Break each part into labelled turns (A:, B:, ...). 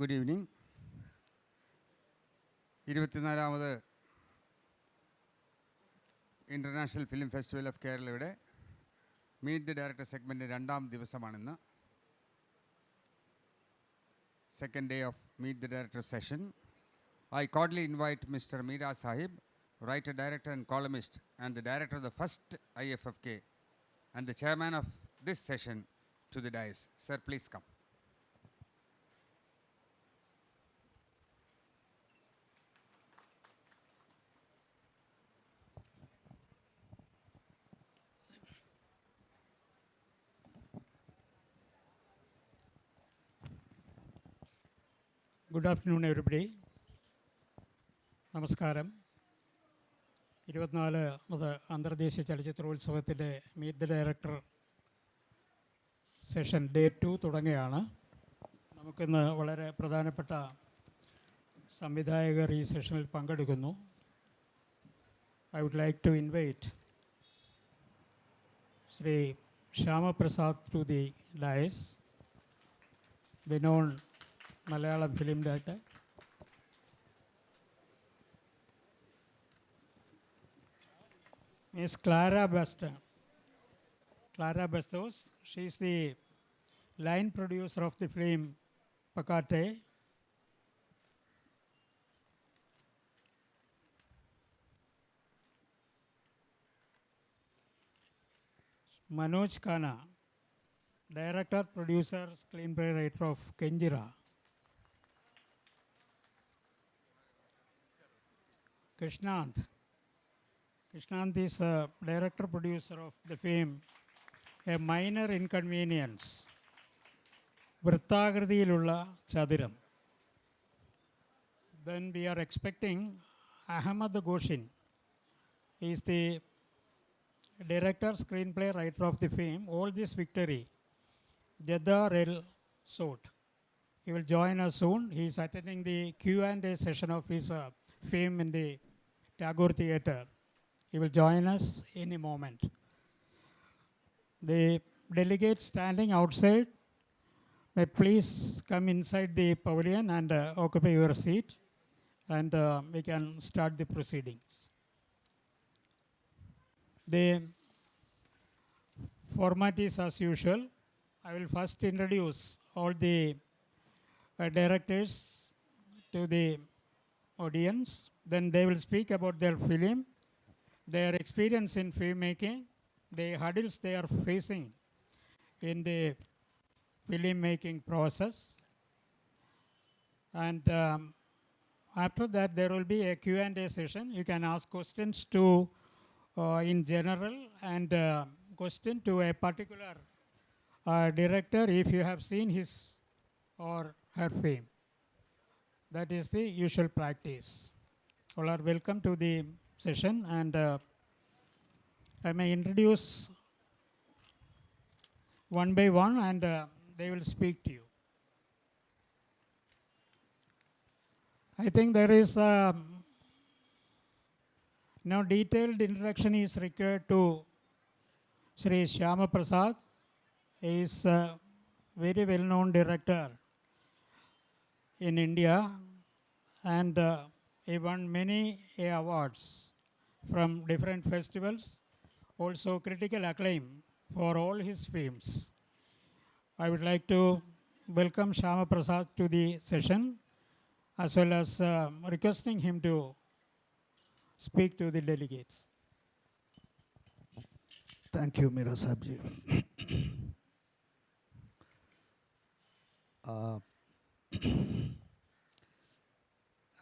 A: Good evening. 24ാമത് international film festival of കേരളയുടെ meet the director segment രണ്ടാം ദിവസമാണിന്ന്. Second day of Meet the Director session. I cordially invite Mr. Meera Sahib, writer, director and columnist and the director of the first IFFK and the chairman of this session to the dais. Sir, please come.
B: Good afternoon, everybody. നമസ്കാരം. 24ാമത് അന്തർദേശീയ ചലച്ചിത്രോത്സവത്തിൻ്റെ meet the director session day 2 തുടങ്ങുകയാണ്. നമുക്കിന്ന് വളരെ പ്രധാനപ്പെട്ട സംവിധായകർ ഈ സെഷനിൽ പങ്കെടുക്കുന്നു. I would like to invite Shri Shyamaprasad to the dais, the known Malayalam film director. Miss Clara Bastos. She is the line producer of the film Pakate. Manoj Khanna, director, producer, screenplay writer of Kenjira. Krishnanth is a director producer of the film A Minor Inconvenience, വൃത്താകൃതിയിലുള്ള ചതുരം. Then we are expecting Ahmad Goshin. He is the director, screenplay writer of the film All This Victory, Jadar El Sot. He will join us soon. He is attending the Q&A session of his film in the Tagore Theatre. He will join us in a moment. The delegates standing outside may please come inside the pavilion and occupy your seat, and we can start the proceedings. The format is as usual. I will first introduce all the directors to the audience. Then they will speak about their film, their experience in filmmaking, the hurdles they are facing in the filmmaking process. And after that, there will be a Q&A session. You can ask questions to, in general, and question to a particular director if you have seen his or her film. That is the usual practice. All are welcome to the session, and I may introduce one by one, and they will speak to you. I think there is no detailed introduction is required to Sri Shyama Prasad. He is a very well-known director in India, and he won many awards from different festivals, also critical acclaim for all his films. I would like to welcome Shyama Prasad to the session, as well as requesting him to speak to the delegates.
C: Thank you, Meera Sahibji.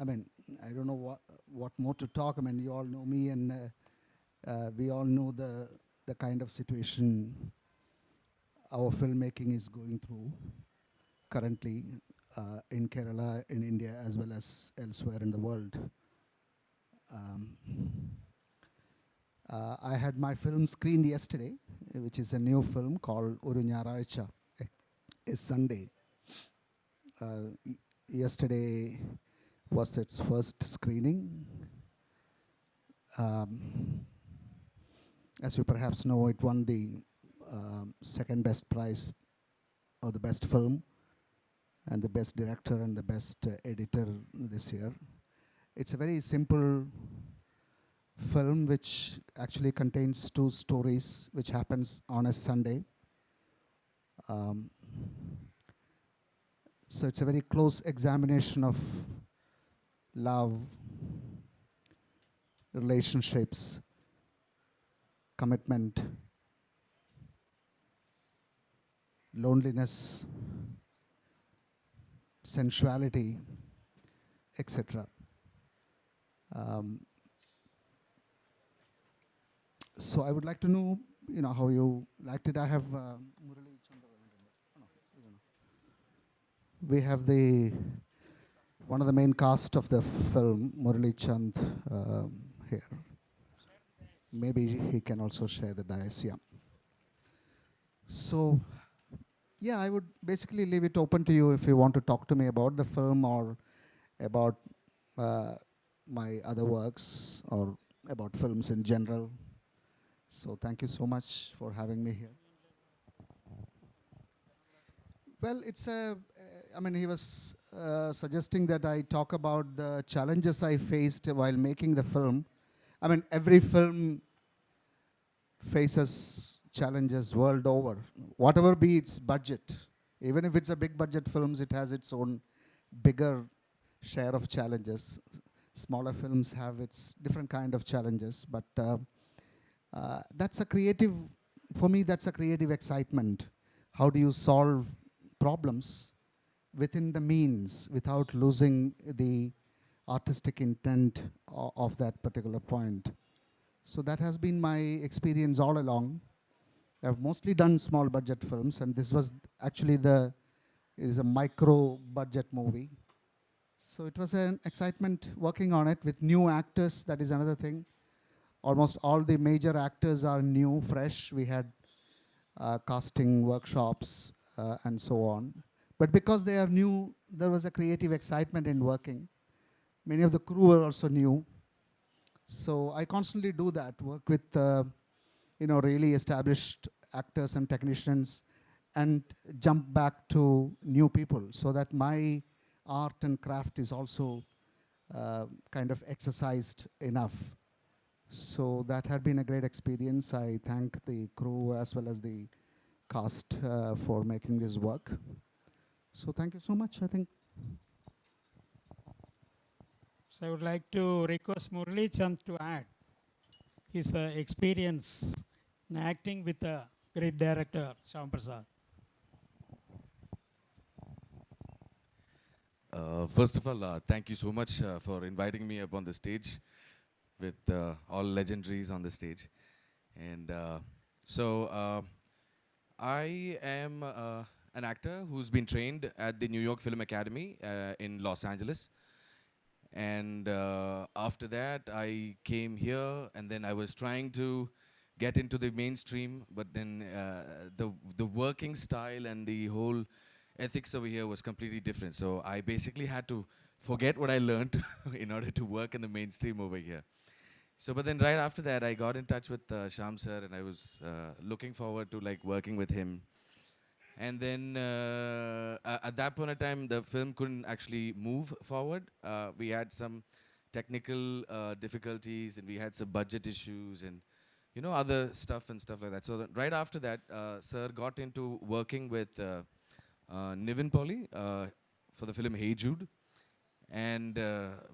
C: I mean, I don't know what more to talk. I mean, you all know me, and we all know the kind of situation our filmmaking is going through currently in Kerala, in India, as well as elsewhere in the world. I had my film screened yesterday, which is a new film called Oru Nyarazha, a Sunday. Yesterday was its first screening. As you perhaps know, it won the second best prize, or the best film, and the best director and the best editor this year. It's a very simple film which actually contains two stories which happens on a Sunday. Um, so it's a very close examination of love, relationships, commitment, loneliness, sensuality, etc. So I would like to know, how you liked it. I have Murali Chandra. We have one of the main cast of the film, Murali Chand, here. Maybe he can also share the dais. Yeah. So, yeah, I would basically leave it open to you if you want to talk to me about the film or about my other works or about films in general. So thank you so much for having me here. Well, he was suggesting that I talk about the challenges I faced while making the film. I mean, every film faces challenges world over, whatever be its budget. Even if it's a big budget films, it has its own bigger share of challenges. Smaller films have its different kind of challenges, but that's a creative, for me, that's a creative excitement. How do you solve problems within the means without losing the artistic intent of that particular point? So that has been my experience all along. I've mostly done small budget films, and this was actually it is a micro budget movie. So it was an excitement working on it with new actors. That is another thing. Almost all the major actors are new, fresh. We had casting workshops and so on. But because they are new, there was a creative excitement in working. Many of the crew were also new. So I constantly do that, work with really established actors and technicians and jump back to new people so that my art and craft is also kind of exercised enough. So that had been a great experience. I thank the crew as well as the cast for making this work. So thank you so much, I think.
B: So I would like to request Murali Chand to add his experience in acting with a great director, Shyam Prasad.
D: First of all, thank you so much for inviting me up on the stage with all legendaries on the stage. And I am an actor who's been trained at the New York Film Academy in Los Angeles. And after that, I came here, and then I was trying to get into the mainstream, but then the working style and the whole ethics over here was completely different. So I basically had to forget what I learned in order to work in the mainstream over here. So, but then right after that, I got in touch with Shyam sir, and I was looking forward to like working with him. And then at that point of time, the film couldn't actually move forward. We had some technical difficulties, and we had some budget issues, and other stuff and stuff like that. So right after that, sir got into working with Nivin Pauly for the film Hey Jude. And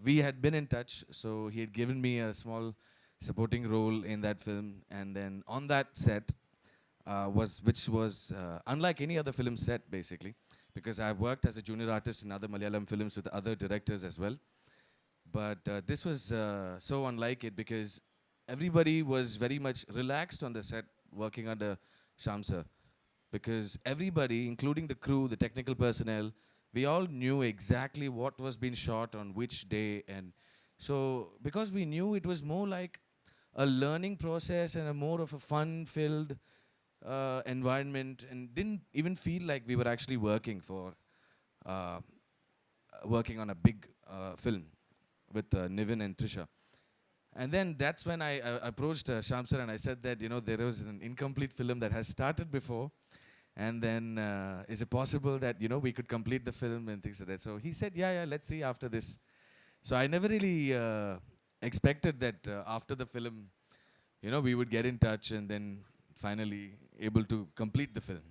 D: we had been in touch, so he had given me a small supporting role in that film. And then on that set, which was unlike any other film set, basically, because I've worked as a junior artist in other Malayalam films with other directors as well. But this was so unlike it, because everybody was very much relaxed on the set working under Shyam sir. Because everybody, including the crew, the technical personnel, we all knew exactly what was being shot on which day. And so because we knew, it was more like a learning process and a more of a fun-filled environment, and didn't even feel like we were actually working on a big film with Nivin and Trisha. And then that's when I approached Shyam sir, and I said that there was an incomplete film that has started before, And then, is it possible that, we could complete the film and things like that? So he said, yeah, let's see after this. So I never really expected that after the film, we would get in touch and then finally able to complete the film.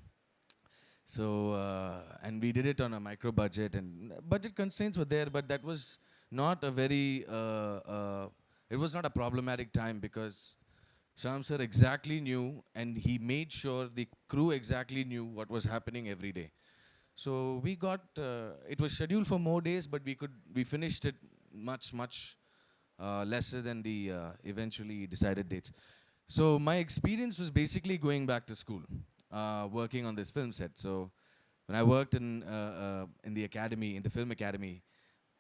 D: So, and we did it on a micro budget, and budget constraints were there, but that was not a very, it was not a problematic time because Sham sir exactly knew, and he made sure the crew exactly knew what was happening every day. So we got, it was scheduled for more days, but we finished it much lesser than the eventually decided dates. So my experience was basically going back to school, working on this film set. So when I worked in the academy, in the film academy,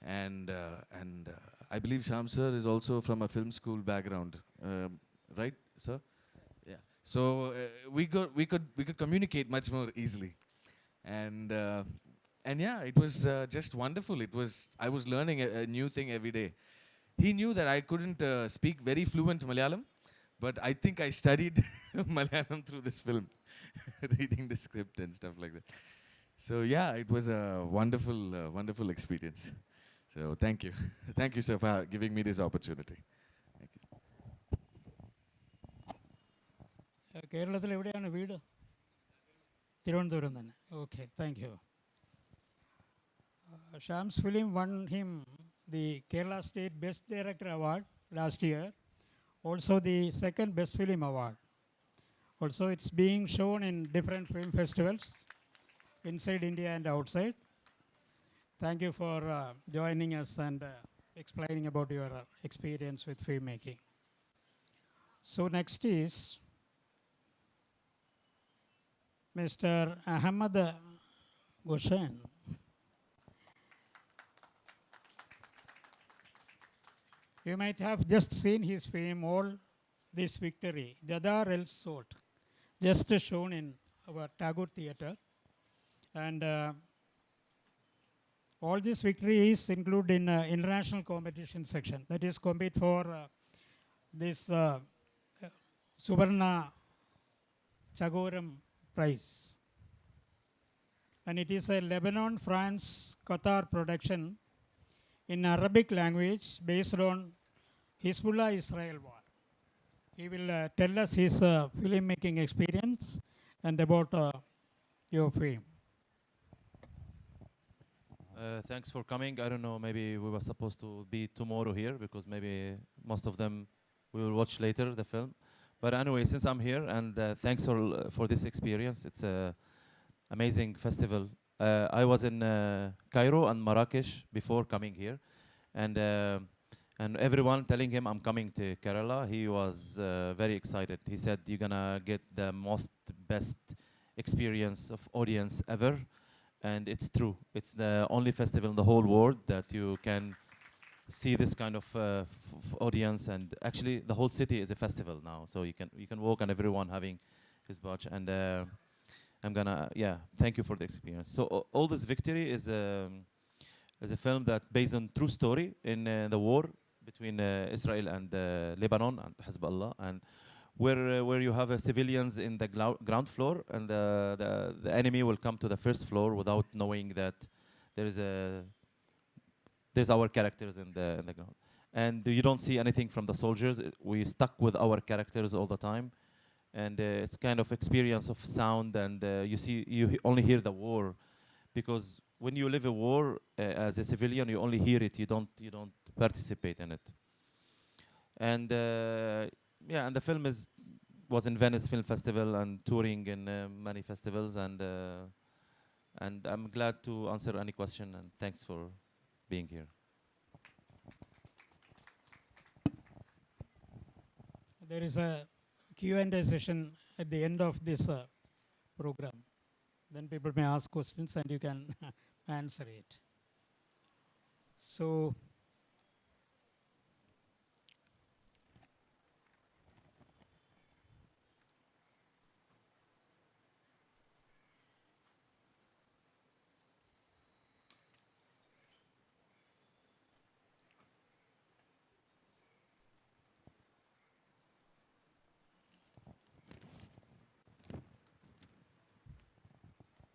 D: and I believe Sham sir is also from a film school background, right, sir? Yeah. So we could communicate much more easily, and yeah, it was just wonderful. I was learning a new thing every day. He knew that I couldn't speak very fluent Malayalam, but I think I studied Malayalam through this film, reading the script and stuff like that. So yeah, it was a wonderful experience. So thank you, thank you, sir, for giving me this opportunity. Thank you.
B: കേരളത്തിൽ എവിടെയാണ് വീട്? തിരുവനന്തപുരം തന്നെ. Okay, thank you. Sham's film won him the Kerala State Best Director Award last year, also the second Best Film Award. Also, it's being shown in different film festivals inside India and outside. Thank you for joining us and explaining about your experience with filmmaking. So next is Mr. Ahmad Goshen. You might have just seen his fame, all this victory, Jadar El Sort, just shown in our Tagore Theatre. And all this victory is included in international competition section. That is compete for this Subarna Chagoram Prize. And it is a Lebanon, France, Qatar production in Arabic language based on Hezbollah-Israel war. He will tell us his filmmaking experience and about your film.
E: Thanks for coming. I don't know, maybe we were supposed to be tomorrow here because maybe most of them we will watch later the film. But anyway, since I'm here, and thanks for this experience. It's an amazing festival. I was in Cairo and Marrakesh before coming here, and everyone telling him I'm coming to Kerala. He was very excited. He said you're gonna get the best experience of audience ever, and it's true. It's the only festival in the whole world that you can see this kind of audience, and actually the whole city is a festival now. So you can walk and everyone having his badge, and I'm gonna thank you for the experience. So all this victory is a film that based on true story in the war between Israel and Lebanon and Hezbollah, and where you have civilians in the ground floor, and the enemy will come to the first floor without knowing that there's our characters in the ground, and you don't see anything from the soldiers. We stuck with our characters all the time, and it's kind of experience of sound, and you only hear the war, because when you live a war as a civilian, you only hear it. You don't participate in it. And and the film was in Venice Film Festival and touring in many festivals, and I'm glad to answer any question, and thanks for being here.
B: There is a Q&A session at the end of this program. Then people may ask questions and you can answer it. So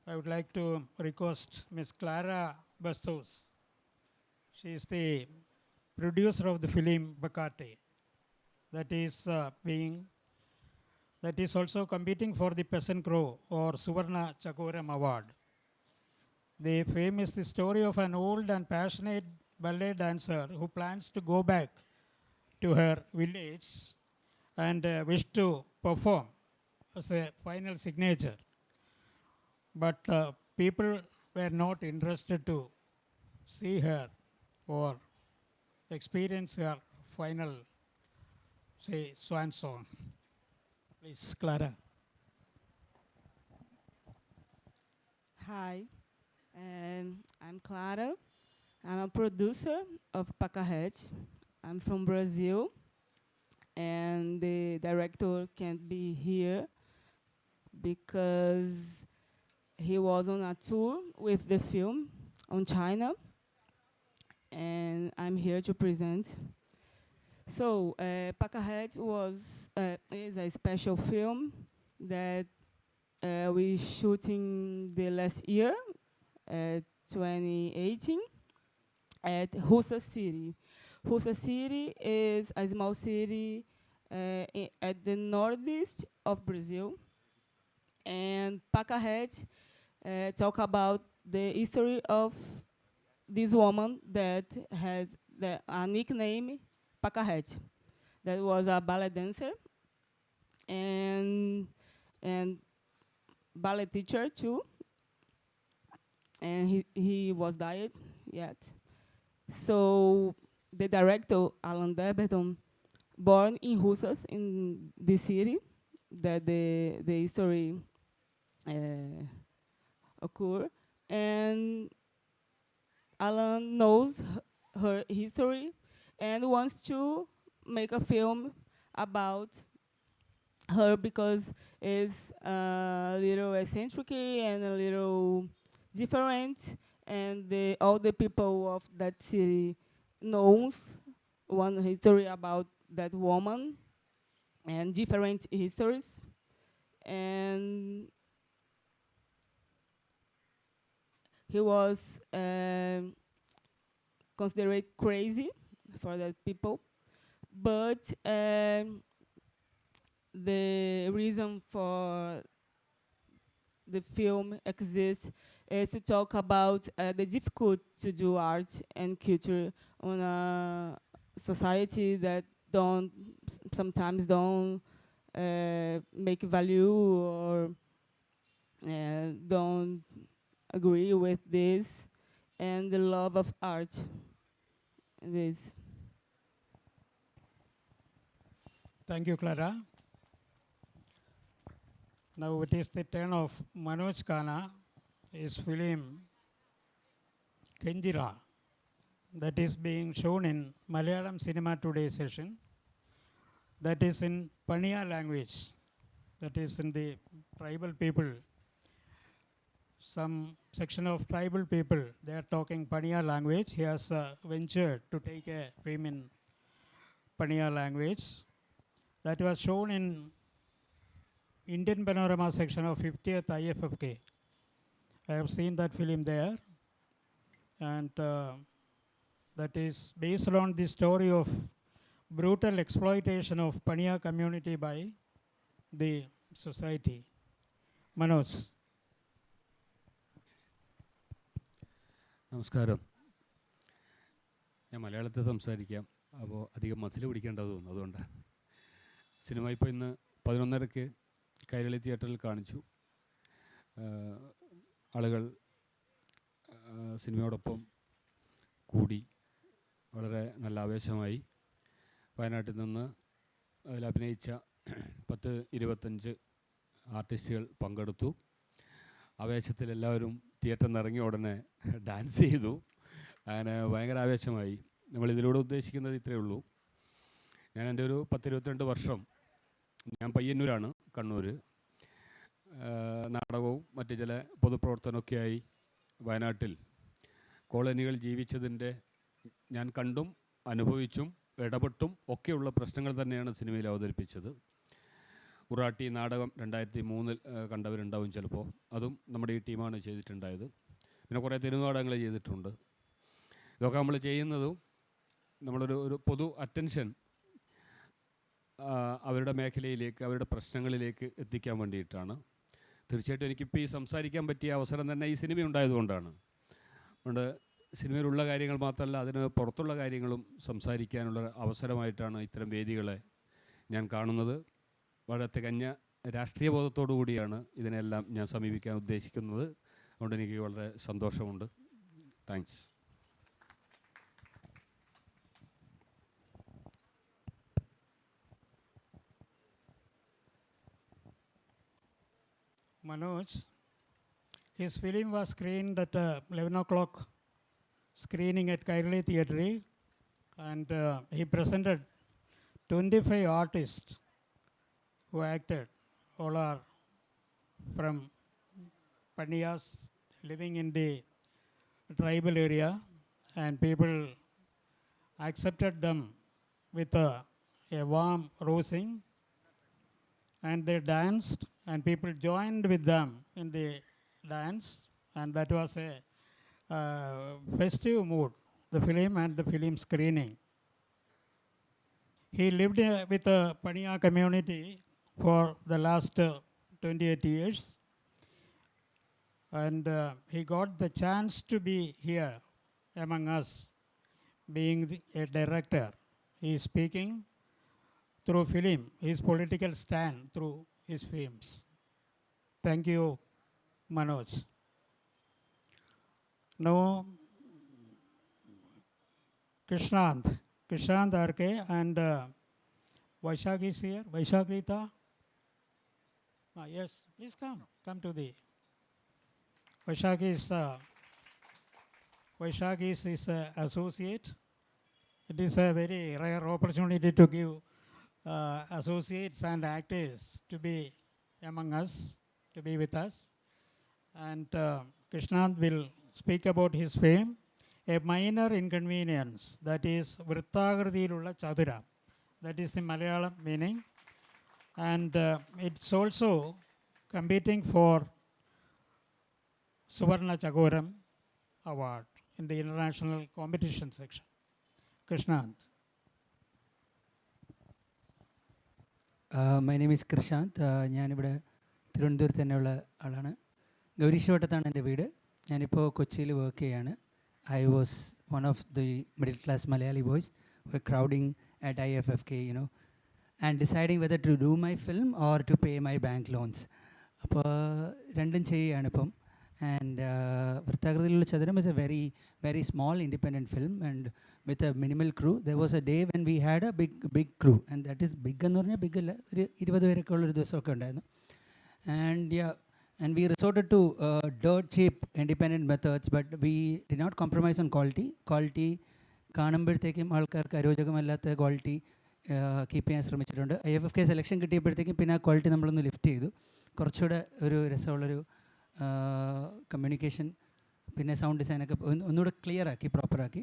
B: I would like to request Ms. Clara Bastos. She is the producer of the film Bakate that is that is also competing for the Peasant Crow or Suvarna Chakoram Award. The film is the story of an old and passionate ballet dancer who plans to go back to her village and wish to perform as a final signature. But people were not interested to see her or experience her final, say, swan song. Please, Clara.
F: Hi, I'm Clara. I'm a producer of Pacahet. I'm from Brazil, and the director can't be here because he was on a tour with the film on China, and I'm here to present. So, Pacahet is a special film that we shooting the last year, 2018, at Russa City. Russa City is a small city at the northeast of Brazil. And Pacahet talk about the history of this woman that has a nickname Pacahet. That was a ballet dancer and ballet teacher too, and he was died yet. So the director Alan Deberton, born in Russas in the city that the history occur, and Alan knows her history and wants to make a film about her because it's a little eccentric and a little different, and all the people of that city knows one history about that woman and different histories, and he was considered crazy for that people, but the reason for the film exists is to talk about the difficulty to do art and culture on a society that sometimes don't make value or don't agree with this and the love of art. This.
B: Thank you, Clara. Now it is the turn of Manoj Khanna, his film Kenjira, that is being shown in Malayalam Cinema Today session. That is in Paniya language, that is in the tribal people. Some section of tribal people, they are talking Paniya language. He has ventured to take a film in Paniya language. That was shown in Indian Panorama section of 50th IFFK. I have seen that film there, and that is based on the story of brutal exploitation of Paniya community by the society. Manoj.
G: നമസ്കാരം. ഞാൻ മലയാളത്തിൽ സംസാരിക്കാം. അപ്പോൾ അധികം muscle പിടിക്കേണ്ടത് തോന്നുന്നു. അതുകൊണ്ടാണ്. Cinema ഇപ്പോൾ ഇന്ന് 11:30 കൈരളി തിയേറ്ററിൽ കാണിച്ചു. ആളുകൾ സിനിമയോടൊപ്പം കൂടി വളരെ നല്ല ആവേശമായി. വയനാട്ടിൽ നിന്ന് അതിൽ അഭിനയിച്ച 10-25 ആർട്ടിസ്റ്റുകൾ പങ്കെടുത്തു. ആവേശത്തിൽ എല്ലാവരും തിയേറ്ററിൽ നിന്ന് ഇറങ്ങിയ ഉടനെ ഡാൻസ് ചെയ്തു. അങ്ങനെ ഭയങ്കര ആവേശമായി. നമ്മളിതിലൂടെ ഉദ്ദേശിക്കുന്നത് ഇത്രയേ ഉള്ളൂ. ഞാൻ എൻ്റെ ഒരു 10-22 വർഷം, ഞാൻ പയ്യന്നൂരാണ്, കണ്ണൂർ, നാടകവും മറ്റ് ചില പൊതുപ്രവർത്തനമൊക്കെയായി വയനാട്ടിൽ കോളനികൾ ജീവിച്ചതിൻ്റെ ഞാൻ കണ്ടും അനുഭവിച്ചും ഇടപെട്ടും ഒക്കെയുള്ള പ്രശ്നങ്ങൾ തന്നെയാണ് സിനിമയിൽ അവതരിപ്പിച്ചത്. ഉറാട്ടി നാടകം 2003 കണ്ടവരുണ്ടാവും ചിലപ്പോൾ. അതും നമ്മുടെ ഈ ടീമാണ് ചെയ്തിട്ടുണ്ടായത്. പിന്നെ കുറേ തിരുനാടകങ്ങൾ ചെയ്തിട്ടുണ്ട്. ഇതൊക്കെ നമ്മൾ ചെയ്യുന്നതും നമ്മളൊരു പൊതു അറ്റൻഷൻ അവരുടെ മേഖലയിലേക്ക്, അവരുടെ പ്രശ്നങ്ങളിലേക്ക് എത്തിക്കാൻ വേണ്ടിയിട്ടാണ്. തീർച്ചയായിട്ടും എനിക്കിപ്പോൾ ഈ സംസാരിക്കാൻ പറ്റിയ അവസരം തന്നെ ഈ സിനിമ ഉണ്ടായതുകൊണ്ടാണ്. അതുകൊണ്ട് സിനിമയിലുള്ള കാര്യങ്ങൾ മാത്രമല്ല, അതിന് പുറത്തുള്ള കാര്യങ്ങളും സംസാരിക്കാനുള്ള അവസരമായിട്ടാണ് ഇത്തരം വേദികളെ ഞാൻ കാണുന്നത്. വളരെ തികഞ്ഞ രാഷ്ട്രീയ ബോധത്തോടു കൂടിയാണ് ഇതിനെല്ലാം ഞാൻ സമീപിക്കാൻ ഉദ്ദേശിക്കുന്നത്. അതുകൊണ്ട് എനിക്ക് വളരെ സന്തോഷമുണ്ട്. Thanks.
B: Manoj, his film was screened at 11 o'clock screening at Kairali Theatre, and he presented 25 artists who acted. All are from Paniyas living in the tribal area, and people accepted them with a warm rosing, and they danced, and people joined with them in the dance, and that was a festive mood, the film and the film screening. He lived with the Paniya community for the last 28 years, and he got the chance to be here among us, being a director. He is speaking through film, his political stand through his films. Thank you, Manoj. Now, Krishnant RK and Vaishak is here. Vaishak Rita. Yes, please come to the. Vaishak is his associate. It is a very rare opportunity to give associates and actors to be among us, to be with us. And Krishnant will speak about his fame, a minor inconvenience, that is Vrittakritiyilulla Chadura. That is the Malayalam meaning. And it's also competing for Suvarna Chakoram Award in the international competition section. Krishnant.
H: My name is Krishanth. ഞാനിവിടെ തിരുവനന്തപുരത്ത് തന്നെയുള്ള ആളാണ്. ഗൗരീശവട്ടത്താണ് എൻ്റെ വീട്. ഞാനിപ്പോൾ കൊച്ചിയിൽ work ചെയ്യാണ്. I was one of the middle class Malayali boys who were crowding at IFFK, and deciding whether to do my film or to pay my bank loans. അപ്പോൾ രണ്ടും ചെയ്യുകയാണിപ്പം. And Vrittakritiyilulla Chadram is a very, very small independent film, and with a minimal crew. There was a day when we had a big crew, and that is big എന്ന് പറഞ്ഞാൽ big അല്ല, ഒരു 20 പേരൊക്കെ ഉള്ളൊരു ദിവസമൊക്കെ ഉണ്ടായിരുന്നു. And we resorted to dirt cheap independent methods, but we did not compromise on quality. കാണുമ്പോഴത്തേക്കും ആൾക്കാർക്ക് അരോചകമല്ലാത്ത quality keep ചെയ്യാൻ ശ്രമിച്ചിട്ടുണ്ട്. IFFK സെലക്ഷൻ കിട്ടിയപ്പോഴത്തേക്കും പിന്നെ ആ ക്വാളിറ്റി നമ്മളൊന്ന് ലിഫ്റ്റ് ചെയ്തു. കുറച്ചുകൂടെ ഒരു രസമുള്ളൊരു കമ്മ്യൂണിക്കേഷൻ, പിന്നെ സൗണ്ട് ഡിസൈനൊക്കെ ഒന്നുകൂടെ ക്ലിയർ ആക്കി, പ്രോപ്പറാക്കി.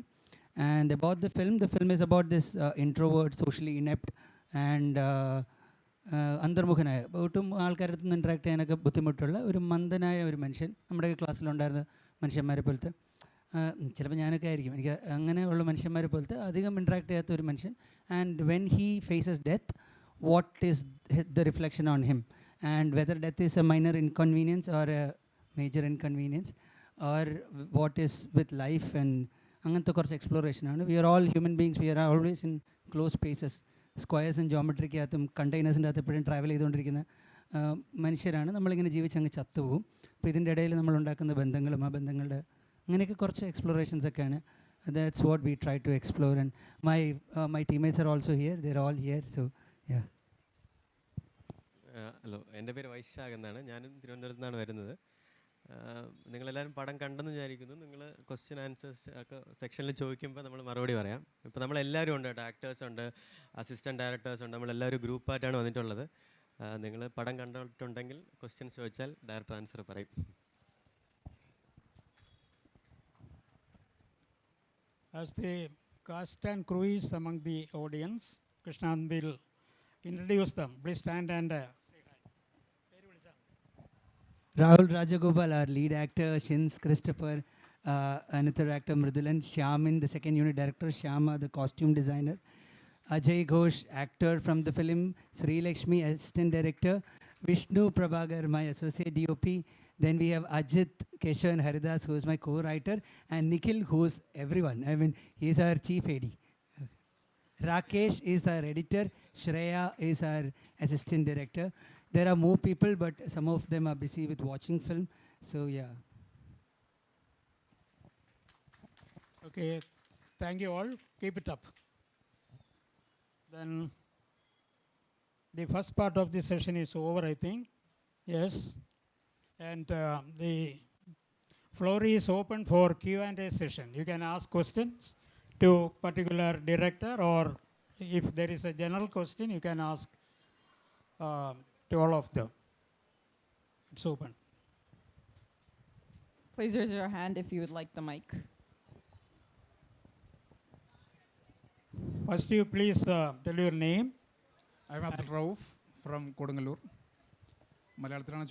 H: And about the film is about this introvert, socially inept, and അന്തർമുഖനായ, ഒട്ടും ആൾക്കാരുടെ അടുത്ത് നിന്ന് ഇൻട്രാക്ട് ചെയ്യാനൊക്കെ ബുദ്ധിമുട്ടുള്ള ഒരു മന്ദനായ ഒരു മനുഷ്യൻ. നമ്മുടെ ക്ലാസ്സിലുണ്ടായിരുന്ന മനുഷ്യന്മാരെ പോലത്തെ, ചിലപ്പോൾ ഞാനൊക്കെ ആയിരിക്കും, എനിക്ക് അങ്ങനെയുള്ള മനുഷ്യന്മാരെ പോലത്തെ അധികം ഇൻട്രാക്ട് ചെയ്യാത്ത ഒരു മനുഷ്യൻ. And when he faces death, what is the reflection on him, and whether death is a minor inconvenience or a major inconvenience, or what is with life, and അങ്ങനത്തെ കുറച്ച് എക്സ്പ്ലോറേഷനാണ്. We are all human beings, we are always in close spaces, സ്ക്വയേഴ്സും ജോമെട്രിക്കകത്തും കണ്ടെയ്നേഴ്സിൻ്റെ അകത്ത് എപ്പോഴും travel ചെയ്തുകൊണ്ടിരിക്കുന്ന മനുഷ്യരാണ്. നമ്മളിങ്ങനെ ജീവിച്ചങ്ങ് ചത്തുപോകും. അപ്പോൾ ഇതിൻ്റെ ഇടയിൽ നമ്മളുണ്ടാക്കുന്ന ബന്ധങ്ങളും ആ ബന്ധങ്ങളുടെ അങ്ങനെയൊക്കെ കുറച്ച് എക്സ്പ്ലോറേഷൻസ് ഒക്കെയാണ്. That's what we try to explore. And my teammates are also here, they are all here. So yeah.
I: Hello, എൻ്റെ പേര് വൈശാഖ് എന്നാണ്. ഞാനും തിരുവനന്തപുരത്ത് നിന്നാണ് വരുന്നത്. നിങ്ങളെല്ലാവരും പടം കണ്ടെന്ന് വിചാരിക്കുന്നു. നിങ്ങൾ ക്വസ്റ്റ്യൻ ആൻസേഴ്സ് ഒക്കെ സെക്ഷനിൽ ചോദിക്കുമ്പോൾ നമ്മൾ മറുപടി പറയാം. ഇപ്പോൾ നമ്മളെല്ലാവരും ഉണ്ട് കേട്ടോ, ആക്ടേഴ്സ് ഉണ്ട്, അസിസ്റ്റൻറ്റ് ഡയറക്ടേഴ്സ് ഉണ്ട്, നമ്മളെല്ലാവരും ഗ്രൂപ്പായിട്ടാണ് വന്നിട്ടുള്ളത്. നിങ്ങൾ പടം കണ്ടിട്ടുണ്ടെങ്കിൽ ക്വസ്റ്റ്യൻസ് ചോദിച്ചാൽ ഡയറക്ടർ ആൻസർ പറയും.
B: As the cast and crew is among the audience, Krishnant will introduce them. Please stand and say hi.
H: Rahul Rajagopal, our lead actor, Shins Christopher, another actor Mridulan, Shyamin, the second unit director, Shyama, the costume designer, Ajay Ghosh, actor from the film, Sri Lakshmi, assistant director, Vishnu Prabhagar, my associate DOP. Then we have Ajit, Keshav and Haridas, who is my co-writer, and Nikhil, who's everyone. I mean, he's our chief AD. Rakesh is our editor. Shreya is our assistant director. There are more people, but some of them are busy with watching film. So yeah.
B: Okay, thank you all. Keep it up. Then the first part of the session is over, I think. Yes. And the floor is open for Q&A session. You can ask questions to particular director, or if there is a general question, you can ask to all of them. It's open.
J: Please raise your hand if you would like the mic.
B: First, you please tell your name.
K: I'm Abdul Rauf from Kodungallur. മലയാളത്തിലാണ്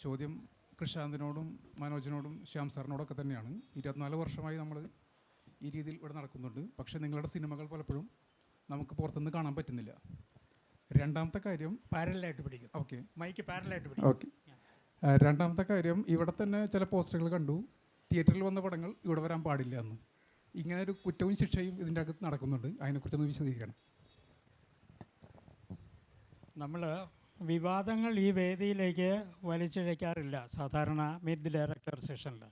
K: ചോദ്യം കൃഷാന്തിനോടും മനോജിനോടും ശ്യാം സാറിനോടൊക്കെ തന്നെയാണ്. 24 വർഷമായി നമ്മൾ ഈ രീതിയിൽ ഇവിടെ നടക്കുന്നുണ്ട്. പക്ഷേ നിങ്ങളുടെ സിനിമകൾ പലപ്പോഴും നമുക്ക് പുറത്തുനിന്ന് കാണാൻ പറ്റുന്നില്ല. രണ്ടാമത്തെ കാര്യം
B: പാരലായിട്ട് പിടിക്കും.
K: ഓക്കെ,
B: മൈക്ക് പാരലായിട്ട് പിടിക്കും.
K: ഓക്കെ. രണ്ടാമത്തെ കാര്യം, ഇവിടെ തന്നെ ചില പോസ്റ്ററുകൾ കണ്ടു, തിയേറ്ററിൽ വന്ന പടങ്ങൾ ഇവിടെ വരാൻ പാടില്ല എന്ന്. ഇങ്ങനെ ഒരു കുറ്റവും ശിക്ഷയും ഇതിൻ്റെ അകത്ത് നടക്കുന്നുണ്ട്. അതിനെക്കുറിച്ചൊന്ന് വിശദീകരിക്കണം.
B: നമ്മൾ വിവാദങ്ങൾ ഈ വേദിയിലേക്ക് വലിച്ചിഴയ്ക്കാറില്ല സാധാരണ മീറ്റ് ദി ഡയറക്ടർ സെഷനിൽ.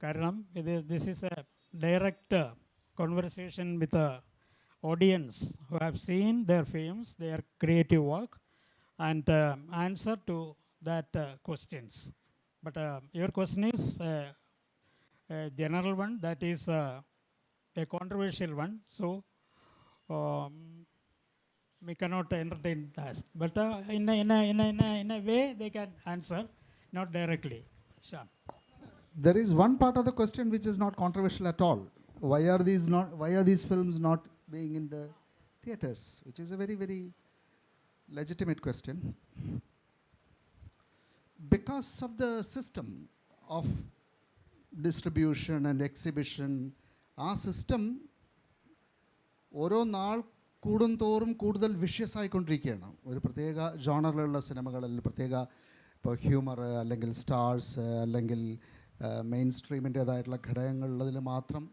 B: കാരണം this is A direct conversation with the audience who have seen their films, their creative work, and answer to that questions. But your question is a general one, that is a controversial one, so we cannot entertain that. But in a way they can answer, not directly. Sure.
C: There is one part of the question which is not controversial at all. Why are these films not being in the theaters? Which is a very, very legitimate question. Because of the system of distribution and exhibition, our system ഓരോ നാൾ കൂടുന്തോറും കൂടുതൽ വിഷ്യസായിക്കൊണ്ടിരിക്കുകയാണ്. ഒരു പ്രത്യേക ജോണറിലുള്ള സിനിമകളിൽ, പ്രത്യേക ഇപ്പോൾ humour അല്ലെങ്കിൽ സ്റ്റാർസ് അല്ലെങ്കിൽ മെയിൻ സ്ട്രീമിൻ്റേതായിട്ടുള്ള ഘടകങ്ങളുള്ളതിൽ മാത്രം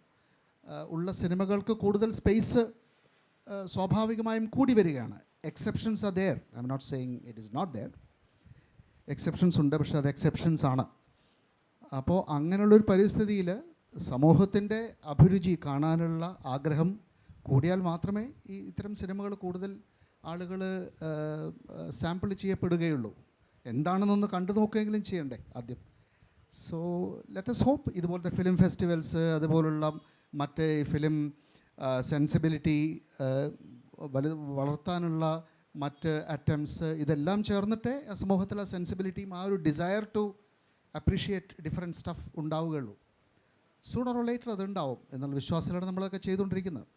C: ഉള്ള സിനിമകൾക്ക് കൂടുതൽ സ്പേസ് സ്വാഭാവികമായും കൂടി വരികയാണ്. Exceptions are there. I'm not saying it is not there. Exceptions ഉണ്ട്, പക്ഷേ അത് എക്സെപ്ഷൻസ് ആണ്. അപ്പോൾ അങ്ങനെയുള്ളൊരു പരിസ്ഥിതിയിൽ സമൂഹത്തിൻ്റെ അഭിരുചി കാണാനുള്ള ആഗ്രഹം കൂടിയാൽ മാത്രമേ ഇത്തരം സിനിമകൾ കൂടുതൽ ആളുകൾ സാമ്പിൾ ചെയ്യപ്പെടുകയുള്ളൂ. എന്താണെന്നൊന്ന് കണ്ടു നോക്കുകയെങ്കിലും ചെയ്യണ്ടേ ആദ്യം. സോ ലെറ്റ് us ഹോപ്പ് ഇതുപോലത്തെ ഫിലിം ഫെസ്റ്റിവൽസ്, അതുപോലുള്ള മറ്റേ ഫിലിം സെൻസിബിലിറ്റി വളർത്താനുള്ള മറ്റ് അറ്റംപ്റ്റ്സ്, ഇതെല്ലാം ചേർന്നിട്ടേ സമൂഹത്തിലെ സെൻസിബിലിറ്റിയും ആ ഒരു desire to appreciate different stuff ഉണ്ടാവുകയുള്ളൂ. സൂണർ ഓർ ലേറ്റർ അതുണ്ടാവും എന്നുള്ള വിശ്വാസത്തിലാണ് നമ്മളൊക്കെ ചെയ്തുകൊണ്ടിരിക്കുന്നത്.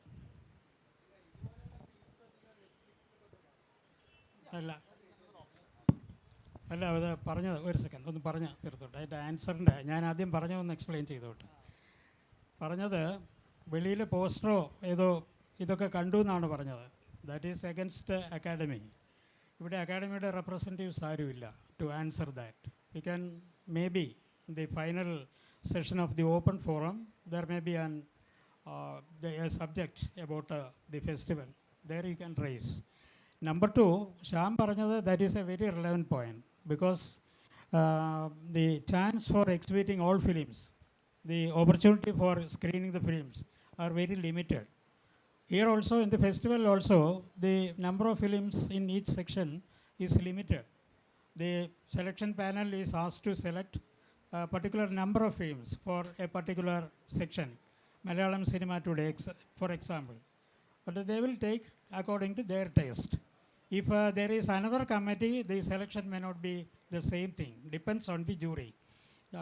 B: അല്ല അത് പറഞ്ഞത് ഒരു സെക്കൻഡ് ഒന്ന് പറഞ്ഞ് തീർത്തോട്ടെ. അതിൻ്റെ ആൻസറിൻ്റെ ഞാൻ ആദ്യം പറഞ്ഞതൊന്ന് എക്സ്പ്ലെയിൻ ചെയ്തോട്ടെ. പറഞ്ഞത് വെളിയിൽ പോസ്റ്ററോ ഏതോ ഇതൊക്കെ കണ്ടു എന്നാണ് പറഞ്ഞത്. That is against academy. ഇവിടെ അക്കാഡമിയുടെ റെപ്രസെൻറ്റേറ്റീവ്സ് ആരുമില്ല to answer that. We can may be the final session of the open forum there may be an subject about the festival. There you can raise. Number two, Shyam പറഞ്ഞത് that is a very relevant point, because the chance for exhibiting all films, the opportunity for screening the films are very limited. Here also in the festival also, the number of films in each section is limited. The selection panel is asked to select a particular number of films for a particular section. Malayalam cinema today, for example. But they will take according to their taste. If there is another committee, the selection may not be the same thing. Depends on the jury.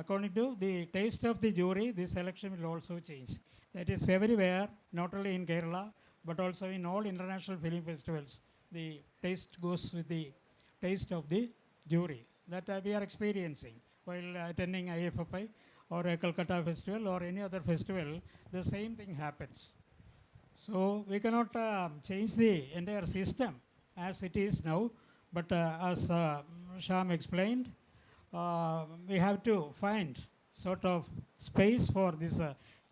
B: According to the taste of the jury, the selection will also change. That is everywhere, not only in Kerala, but also in all international film festivals. The taste goes with the taste of the jury. that we are experiencing while attending IFFI or a Calcutta festival or any other festival. The same thing happens. So we cannot change the entire system as it is now, but as Sham explained, we have to find sort of space for these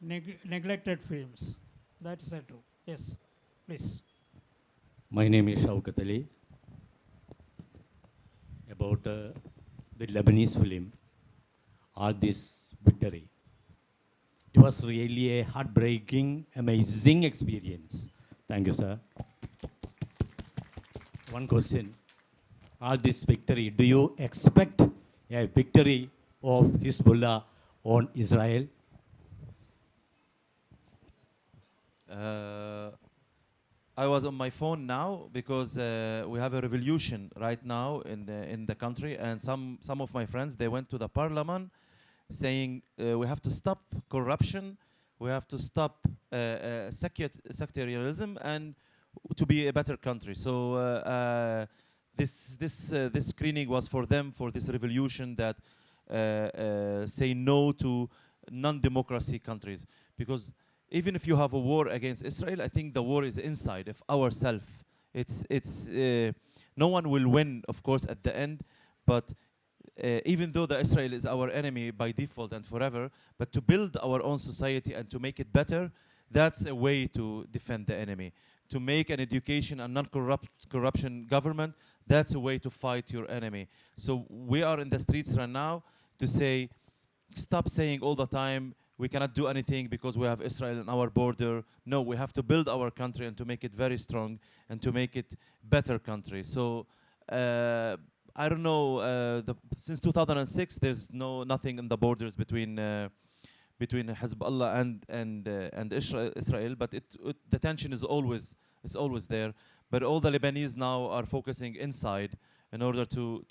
B: neglected films. That is true. Yes, please.
L: My name is Shaukat Ali. About the Lebanese film, All This Victory. It was really a heartbreaking, amazing experience. Thank you, sir. One question. All This Victory, do you expect a victory of Hezbollah on Israel?
E: I was on my phone now because we have a revolution right now in the country, and some of my friends, they went to the parliament saying we have to stop corruption, we have to stop sectarianism, and to be a better country. So this screening was for them, for this revolution that say no to non-democracy countries, because even if you have a war against Israel, I think the war is inside of ourselves. It's no one will win, of course, at the end, but even though the Israel is our enemy by default and forever, but to build our own society and to make it better, that's a way to defend the enemy. To make an education and non-corruption government, that's a way to fight your enemy. So we are in the streets right now to say, stop saying all the time, we cannot do anything because we have Israel on our border. No, we have to build our country and to make it very strong and to make it better country. So I don't know. Since 2006, there's nothing in the borders between Hezbollah and Israel, but the tension is always there. But all the Lebanese now are focusing inside in order to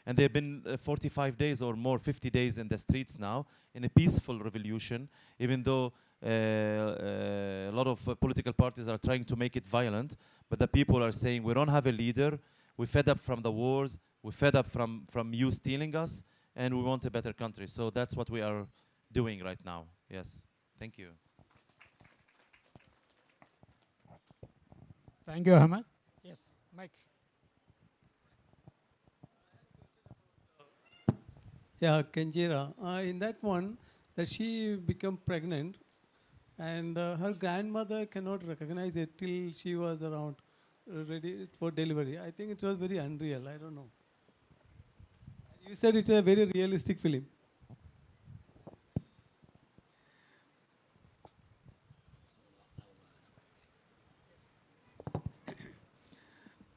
E: and they've been 45 days or more, 50 days in the streets now, in a peaceful revolution, even though a lot of political parties are trying to make it violent. But the people are saying, we don't have a leader, we're fed up from the wars, we're fed up from you stealing us, and we want a better country. So that's what we are doing right now. Yes, thank you.
B: Thank you, Ahmed. Yes, Mike.
M: Yeah, Kenjira. In that one, that she became pregnant, and her grandmother cannot recognize it till she was around ready for delivery. I think it was very unreal. I don't know. You said it's a very realistic film.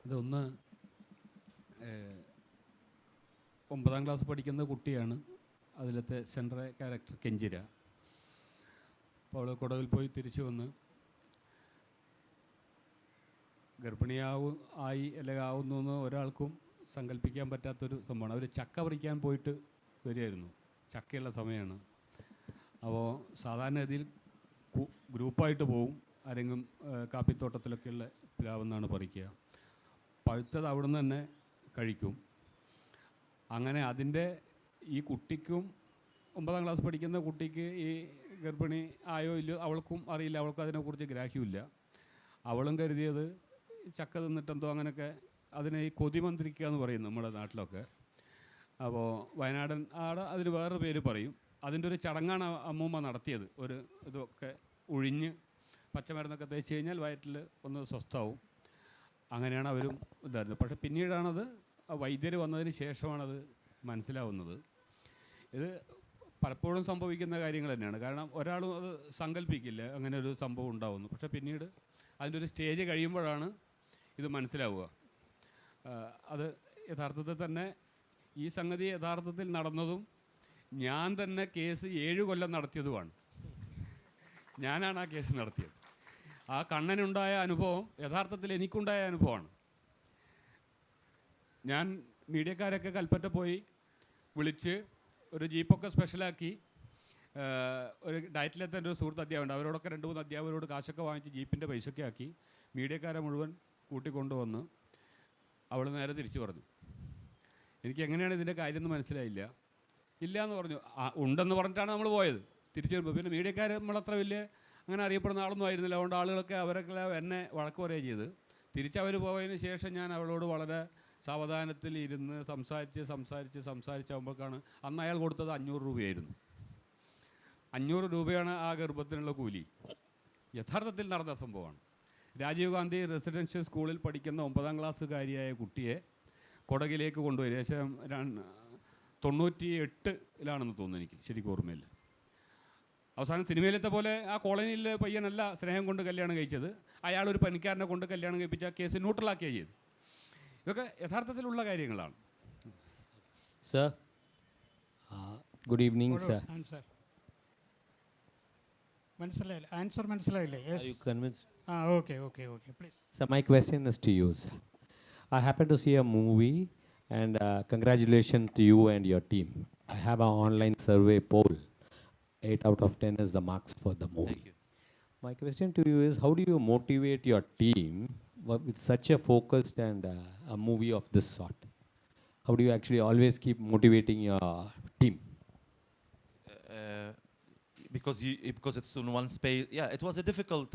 G: അതൊന്ന് 9ാം class പഠിക്കുന്ന കുട്ടിയാണ് അതിലത്തെ central character Kenjira. അപ്പോൾ അവൾ കുടകിൽ പോയി തിരിച്ചു വന്ന് ആയി അല്ലെങ്കിൽ ആവുന്നു എന്ന് ഒരാൾക്കും സങ്കല്പിക്കാൻ പറ്റാത്തൊരു സംഭവമാണ്. അവർ ചക്ക പറിക്കാൻ പോയിട്ട് വരികയായിരുന്നു, ചക്കയുള്ള സമയമാണ്. അപ്പോൾ സാധാരണഗതിയിൽ ഗ്രൂപ്പായിട്ട് പോവും, ആരെങ്കിലും കാപ്പിത്തോട്ടത്തിലൊക്കെയുള്ള പ്ലാവെന്നാണ് പറിക്കുക. പഴുത്തത് അവിടെ നിന്ന് തന്നെ കഴിക്കും. അങ്ങനെ അതിൻ്റെ ഈ കുട്ടിക്കും 9ാം ക്ലാസ് പഠിക്കുന്ന കുട്ടിക്ക് ഈ ഗർഭിണി ആയോ ഇല്ലയോ അവൾക്കും അറിയില്ല, അവൾക്കും അതിനെക്കുറിച്ച് ഗ്രാഹ്യമില്ല. അവളും കരുതിയത് ചക്ക തിന്നിട്ടെന്തോ അങ്ങനെയൊക്കെ അതിനെ ഈ കൊതിമന്ത്രിക്കുക എന്ന് പറയും നമ്മുടെ നാട്ടിലൊക്കെ. അപ്പോൾ വയനാടൻ അതിന് വേറൊരു പേര് പറയും. അതിൻ്റെ ഒരു ചടങ്ങാണ് അമ്മൂമ്മ നടത്തിയത്. ഒരു ഇതൊക്കെ ഒഴിഞ്ഞ് പച്ചമരുന്നൊക്കെ തേച്ച് കഴിഞ്ഞാൽ വയറ്റിൽ ഒന്ന് സ്വസ്ഥമാവും. അങ്ങനെയാണ് അവരും ഇതായിരുന്നത്. പക്ഷേ പിന്നീടാണത് വൈദ്യർ വന്നതിന് ശേഷമാണത് മനസ്സിലാവുന്നത്. ഇത് പലപ്പോഴും സംഭവിക്കുന്ന കാര്യങ്ങൾ തന്നെയാണ്. കാരണം ഒരാളും അത് സങ്കല്പിക്കില്ല അങ്ങനെ ഒരു സംഭവം ഉണ്ടാവുന്നു. പക്ഷേ പിന്നീട് അതിൻ്റെ ഒരു സ്റ്റേജ് കഴിയുമ്പോഴാണ് ഇത് മനസ്സിലാവുക. അത് യഥാർത്ഥത്തിൽ തന്നെ ഈ സംഗതി യഥാർത്ഥത്തിൽ നടന്നതും ഞാൻ തന്നെ കേസ് 7 കൊല്ലം നടത്തിയതുമാണ്. ഞാനാണ് ആ കേസ് നടത്തിയത്. ആ കണ്ണനുണ്ടായ അനുഭവം യഥാർത്ഥത്തിൽ എനിക്കുണ്ടായ അനുഭവമാണ്. ഞാൻ മീഡിയക്കാരൊക്കെ കൽപ്പറ്റ പോയി വിളിച്ച് ഒരു ജീപ്പൊക്കെ സ്പെഷ്യലാക്കി ഒരു ഡയറ്റിലെത്ത ഒരു സുഹൃത്ത് അധ്യാപകരുണ്ട്, അവരോടൊക്കെ 2-3 അധ്യാപകരോട് കാശൊക്കെ വാങ്ങിച്ച് ജീപ്പിൻ്റെ പൈസയൊക്കെ ആക്കി മീഡിയക്കാരെ മുഴുവൻ കൂട്ടിക്കൊണ്ടുവന്ന് അവൾ നേരെ തിരിച്ചു പറഞ്ഞു, എനിക്ക് എങ്ങനെയാണ് ഇതിൻ്റെ കാര്യം എന്ന് മനസ്സിലായില്ല. ഇല്ല എന്ന് പറഞ്ഞു. ഉണ്ടെന്ന് പറഞ്ഞിട്ടാണ് നമ്മൾ പോയത്. തിരിച്ചു വരുമ്പോൾ പിന്നെ മീഡിയക്കാർ നമ്മളത്ര വലിയ അങ്ങനെ അറിയപ്പെടുന്ന ആളൊന്നും ആയിരുന്നില്ല. അതുകൊണ്ട് ആളുകളൊക്കെ അവരൊക്കെ എന്നെ വഴക്ക് പറയുകയും ചെയ്ത്. തിരിച്ചവർ പോയതിന് ശേഷം ഞാൻ അവളോട് വളരെ സാവധാനത്തിൽ ഇരുന്ന് സംസാരിച്ചാകുമ്പോഴേക്കാണ് അന്ന് അയാൾ കൊടുത്തത് 500 രൂപയായിരുന്നു. 500 രൂപയാണ് ആ ഗർഭത്തിനുള്ള കൂലി. യഥാർത്ഥത്തിൽ നടന്ന സംഭവമാണ്. രാജീവ് ഗാന്ധി റെസിഡൻഷ്യൽ സ്കൂളിൽ പഠിക്കുന്ന 9ാം ക്ലാസ്സുകാരിയായ കുട്ടിയെ കൊടകിലേക്ക് കൊണ്ടുപോയി. ഏകദേശം 98-ലാണെന്ന് തോന്നുന്നു, എനിക്ക് ശരിക്കും ഓർമ്മയില്ല. അവസാനം സിനിമയിലത്തെ പോലെ ആ കോളനിയിലെ പയ്യനല്ല സ്നേഹം കൊണ്ട് കല്യാണം കഴിച്ചത്. അയാളൊരു പണിക്കാരനെ കൊണ്ട് കല്യാണം കഴിപ്പിച്ച് ആ കേസ് ന്യൂട്രലാക്കുകയാണ് ചെയ്തത്. ഇതൊക്കെ യഥാർത്ഥത്തിലുള്ള കാര്യങ്ങളാണ്.
L: Sir, good evening, sir.
B: Answer. Answer മനസ്സിലായില്ലേ? Yes.
L: Are you convinced?
B: Okay, please.
L: So my question is to you, sir. I happened to see a movie, and congratulations to you and your team. I have an online survey poll. 8 out of 10 is the marks for the movie.
E: Thank you.
L: My question to you is, how do you motivate your team with such a focused and a movie of this sort? How do you actually always keep motivating your team?
E: Because it's in one space. Yeah, it was a difficult.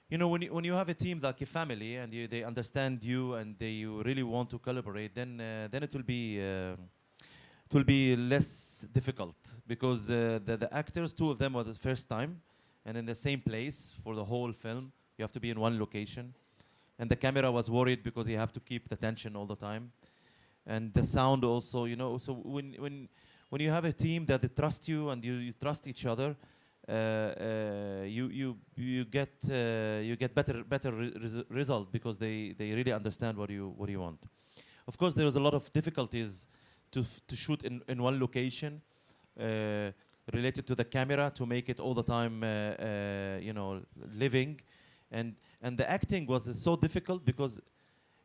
E: When you have a team like a family and they understand you and you really want to collaborate, then it will be less difficult, because the actors, 2 of them were the first time and in the same place for the whole film. You have to be in one location, and the camera was worried because you have to keep the tension all the time, and the sound also. So when you have a team that they trust you and you trust each other, you get better result, because they really understand what you want. Of course, there is a lot of difficulties to shoot in one location, related to the camera, to make it all the time living, and the acting was so difficult, because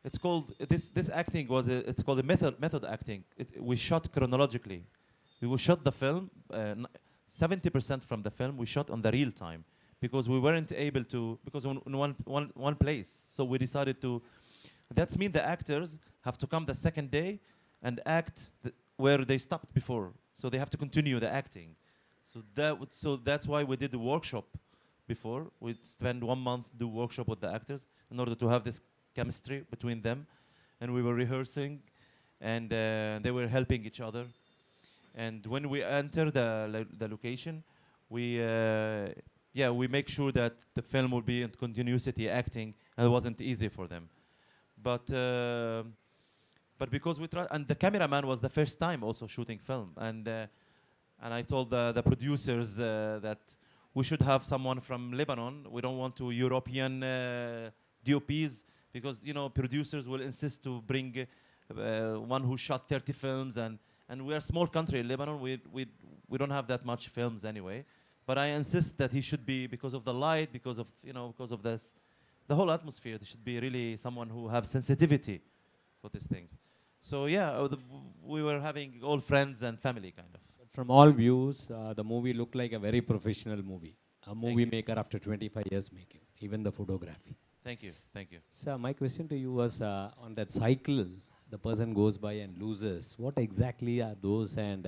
E: it's called this acting was it's called a method acting. We shot chronologically. We shot the film 70% from the film we shot on the real time, because we weren't able to, because in one place. So we decided to. That's mean the actors have to come the second day and act where they stopped before. So they have to continue the acting. So that's why we did the workshop before. We spent 1 month do workshop with the actors in order to have this chemistry between them, and we were rehearsing, and they were helping each other. And when we enter the location, we make sure that the film will be in continuity acting, and it wasn't easy for them. But because we tried, and the cameraman was the first time also shooting film, and I told the producers that we should have someone from Lebanon. We don't want to European DOPs, because producers will insist to bring one who shot 30 films, and we are a small country in Lebanon. We don't have that much films anyway. But I insist that he should be, because of the light, because of this, the whole atmosphere. There should be really someone who have sensitivity for these things. So we were having all friends and family kind of.
L: From all views, the movie looked like a very professional movie. A movie maker after 25 years making, even the photography.
E: Thank you.
L: Sir, my question to you was, on that cycle, the person goes by and loses. What exactly are those, and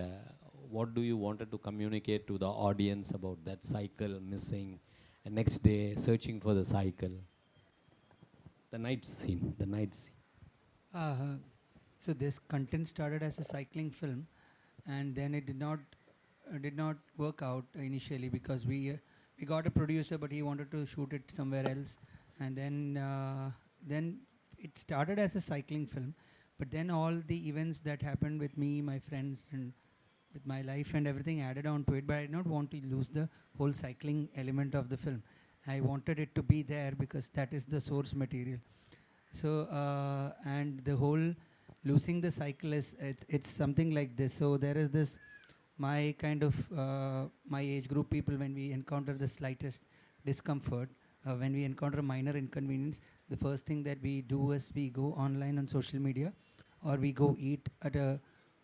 L: what do you wanted to communicate to the audience about that cycle missing, and next day searching for the cycle? The night scene.
H: So this content started as a cycling film, and then it did not work out initially, because we got a producer, but he wanted to shoot it somewhere else, and then it started as a cycling film, but then all the events that happened with me, my friends, and with my life and everything added on to it. But I did not want to lose the whole cycling element of the film. I wanted it to be there because that is the source material. So and the whole losing the cycle is it's something like this. So there is this, my kind of my age group people, when we encounter the slightest discomfort, when we encounter minor inconvenience, the first thing that we do is we go online on social media, or we go eat at a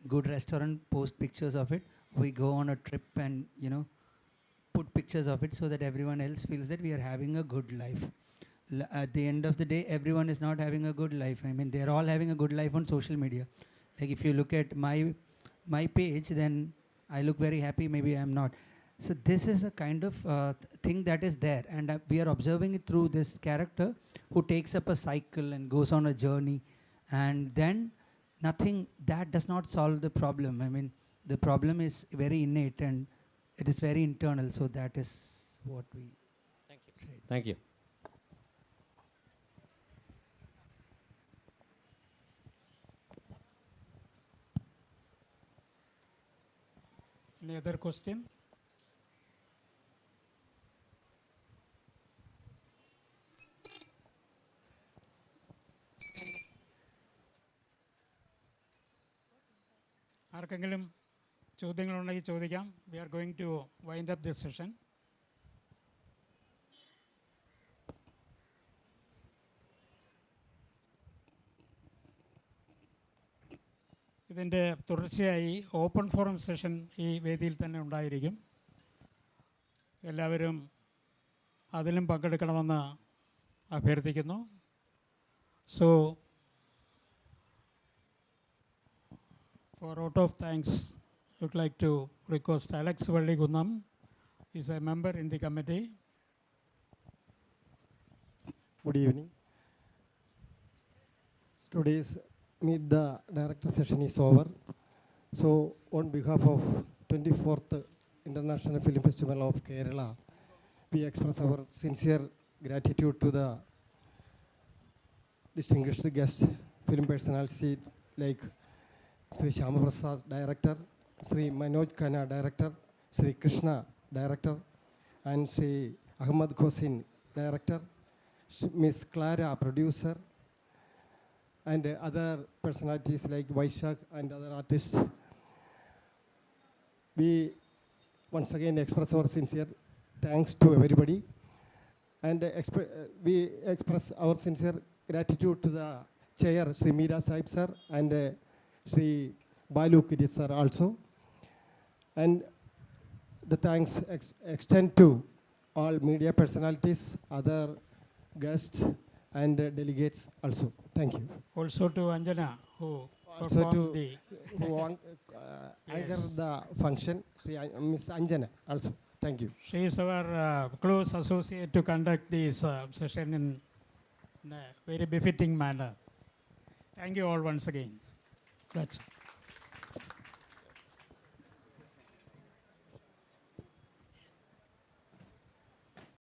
H: good restaurant, post pictures of it. We go on a trip and put pictures of it, so that everyone else feels that we are having a good life. At the end of the day, everyone is not having a good life. I mean, they're all having a good life on social media. Like if you look at my page, then I look very happy. Maybe I'm not. So this is a kind of thing that is there, and we are observing it through this character who takes up a cycle and goes on a journey, and then nothing that does not solve the problem. I mean, the problem is very innate and it is very internal. So that is what we.
L: Thank you. Thank you.
B: Any other question? ആർക്കെങ്കിലും ചോദ്യങ്ങളുണ്ടെങ്കിൽ ചോദിക്കാം. We are going to wind up this session. ഇതിൻ്റെ തുടർച്ചയായി open forum session ഈ വേദിയിൽ തന്നെ ഉണ്ടായിരിക്കും. എല്ലാവരും അതിലും പങ്കെടുക്കണമെന്ന് അഭ്യർത്ഥിക്കുന്നു. So for out of thanks, I would like to request Alex Valligunam is a member in the committee.
N: Good evening. Today's Meet the Director session is over. So on behalf of 24th International Film Festival of Kerala, we express our sincere gratitude to the distinguished guest film personalities like Sri Shyama Prasad, Director, Sri Manoj Khanna, Director, Sri Krishna, Director, and Sri Ahmad Khosin, Director, Miss Clara, Producer, and other personalities like Vaishak and other artists. We once again express our sincere thanks to everybody, and we express our sincere gratitude to the chair, Sri Meera Sahib sir, and Sri Balu Kiri sir also. And the thanks extend to all media personalities, other guests, and delegates also. Thank you.
B: Also to Anjana, who
N: Also to
B: performed the
N: who anchor the function, Miss Anjana also. Thank you.
B: She is our close associate to conduct this session in a very befitting manner. Thank you all once again. That's